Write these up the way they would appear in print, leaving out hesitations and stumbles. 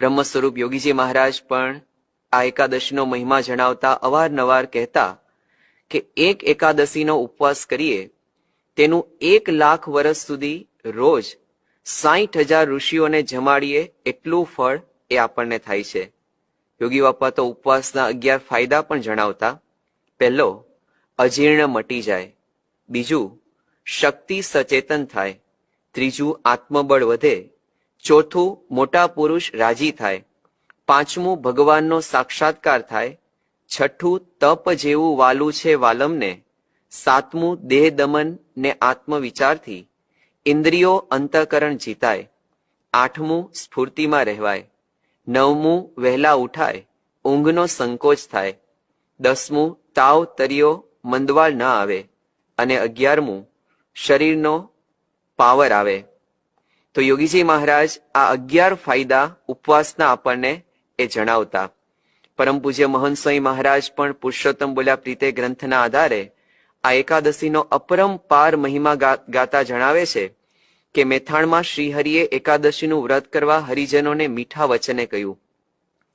બ્રહ્મ સ્વરૂપ યોગીજી મહારાજ પણ આ એકાદશીનો મહિમા જણાવતા અવારનવાર કહેતા કે એક એકાદશીનો ઉપવાસ કરીએ તેનું 1 લાખ વર્ષ સુધી રોજ 60,000 ઋષિઓને જમાડીએ એટલું ફળ એ આપણને થાય છે. યોગી બાપા તો ઉપવાસના 11 ફાયદા પણ જણાવતા. પહેલો, અજીર્ણ મટી જાય. બીજું, શક્તિ સચેતન થાય. ત્રીજું, આત્મબળ વધે. ચોથું, મોટા પુરુષ રાજી થાય. પાંચમું, ભગવાનનો સાક્ષાત્કાર થાય. છઠ્ઠું, તપ જેવું વાલું છે વાલમને. સાતમું, દેહ દમન ને આત્મવિચારથી ઇન્દ્રિયો અંતઃકરણ જીતાય. આઠમું, સ્ફૂર્તિમાં રહેવાય. નવમું, વહેલા ઉઠાય, ઊંઘનો સંકોચ થાય. 10મું, તાવ તરિયો મંદવાળ ન આવે. અને 11મું, શરીરનો પાવર આવે. તો યોગીજી મહારાજ આ 11 ફાયદા ઉપવાસના આપણને એ જણાવતા. પરમ પૂજ્ય મહંત સ્વામી મહારાજ પણ પુરુષોત્તમ બોલ્યા પ્રીતે ગ્રંથના આધારે આ એકાદશીનો અપરંપાર મહિમા ગાતા જણાવે છે કે મેથાણમાં શ્રીહરિએ એકાદશીનું વ્રત કરવા હરિજનોને મીઠા વચને કહ્યું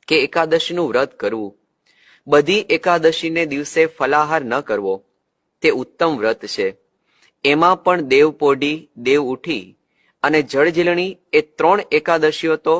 કે એકાદશીનું વ્રત કરવું. બધી એકાદશીને દિવસે ફલાહાર ન કરવો તે ઉત્તમ વ્રત છે. એમાં પણ દેવ પોઢી, દેવ ઉઠી અને જળજીલણી એ 3 એકાદશીઓ તો